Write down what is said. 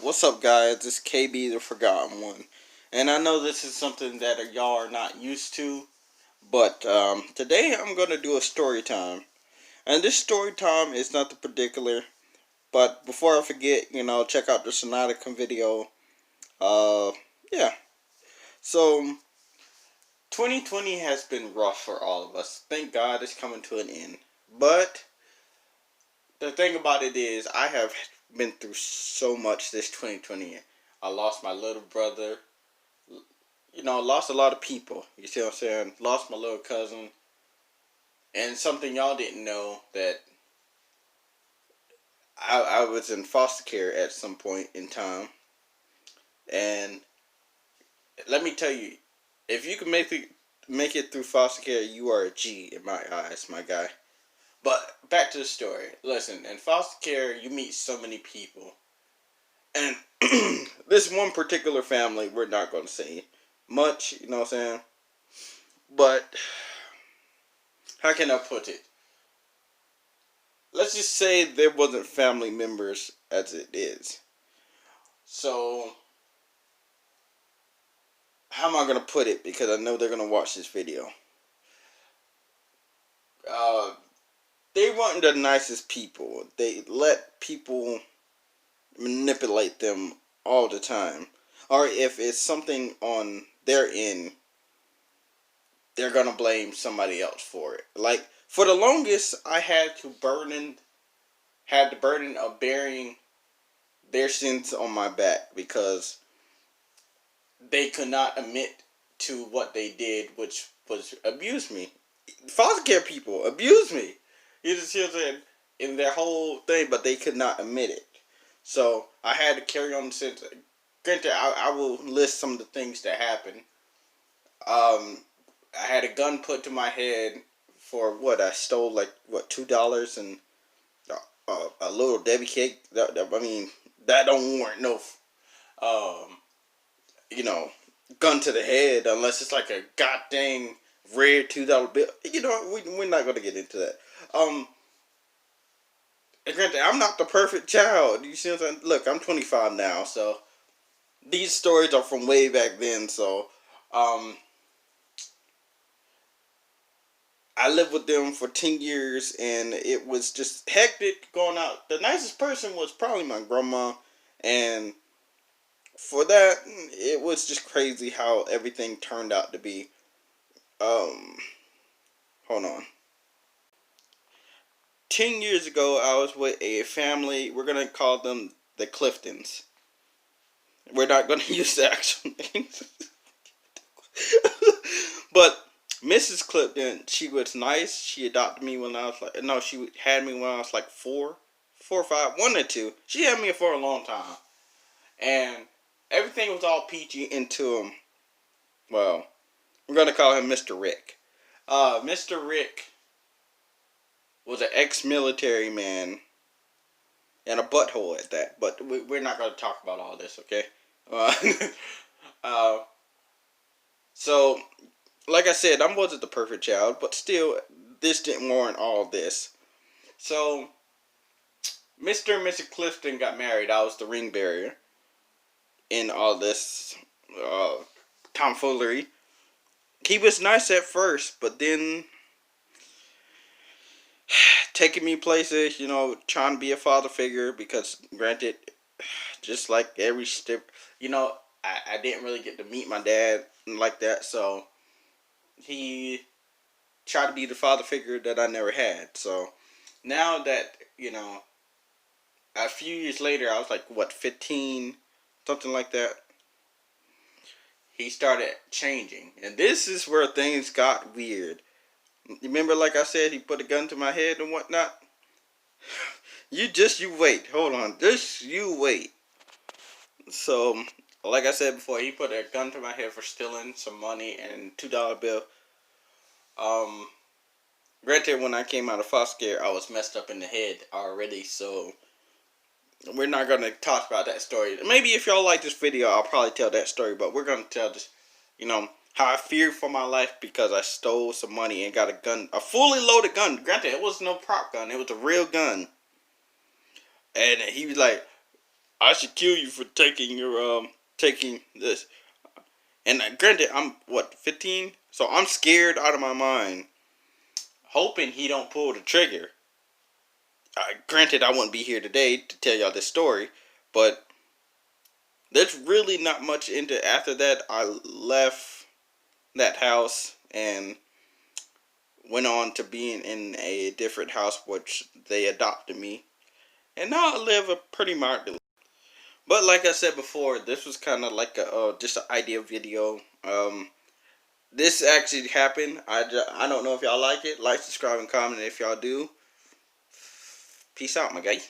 What's up, guys? It's KB the Forgotten One. And I know this is something that y'all are not used to, but today I'm going to do a story time. And this story time is not the particular, but before I forget, check out the Sonatica video. Uh, yeah. So, 2020 has been rough for all of us. Thank God it's coming to an end. But the thing about it is, I have been through so much this 2020. I lost my little brother. Lost a lot of people. You see what I'm saying? Lost my little cousin. And something y'all didn't know, that I was in foster care at some point in time. And let me tell you, if you can make it through foster care, you are a G in my eyes, my guy. But back to the story. Listen, in foster care, you meet so many people. And this one particular family, we're not going to say much, you know what I'm saying? But how can I put it? Let's just say there wasn't family members as it is. So, how am I going to put it? Because I know they're going to watch this video. They weren't the nicest people. They let people manipulate them all the time. Or if it's something on their end, they're going to blame somebody else for it. Like, for the longest, I had the burden of bearing their sins on my back, because they could not admit to what they did, which was abuse me. Foster care people abuse me. You just hear that in their whole thing, but they could not admit it. So I had to carry on the sins. Granted, I will list some of the things that happened. I had a gun put to my head for what I stole, like $2 and a little Debbie cake. That don't warrant no, gun to the head unless it's like a goddamn rare $2 bill. We're not gonna get into that. And granted, I'm not the perfect child. You see what I'm saying? Look, I'm 25 now, so these stories are from way back then. So, I lived with them for 10 years, and it was just hectic going out. The nicest person was probably my grandma, and for that, it was just crazy how everything turned out to be. Hold on. 10 years ago, I was with a family. We're going to call them the Cliftons. We're not going to use the actual names. But Mrs. Clifton, she was nice. She adopted me when I was like, no, she had me when I was like 4 or 5, 1 or 2. She had me for a long time. And everything was all peachy into, well, we're going to call him Mr. Rick. Mr. Rick was an ex-military man, and a butthole at that. But we're not going to talk about all this, okay? So, like I said, I wasn't the perfect child, but still, this didn't warrant all this. So, Mr. and Mrs. Clifton got married. I was the ring bearer in all this tomfoolery. He was nice at first, but then taking me places, trying to be a father figure, because granted, just like every step, I didn't really get to meet my dad like that, so he tried to be the father figure that I never had. So now that, a few years later, I was like, 15, something like that, he started changing. And this is where things got weird. Remember, like I said, he put a gun to my head and whatnot? You wait. Hold on. Just you wait. So, like I said before, he put a gun to my head for stealing some money and $2 bill. Granted, when I came out of foster care, I was messed up in the head already, so we're not going to talk about that story. Maybe if y'all like this video, I'll probably tell that story, but we're going to tell this, how I feared for my life because I stole some money and got a gun, a fully loaded gun. Granted, it was no prop gun, it was a real gun. And he was like, I should kill you for taking this. And granted, I'm what 15, so I'm scared out of my mind, hoping he don't pull the trigger. Granted, I wouldn't be here today to tell y'all this story, but there's really not much into. After that, I left that house and went on to being in a different house, which they adopted me, and now I live a pretty modern life. But like I said before, this was kind of like a just an idea video. This actually happened. I don't know if y'all like it. Like, subscribe, and comment if y'all do. Peace out, my guy.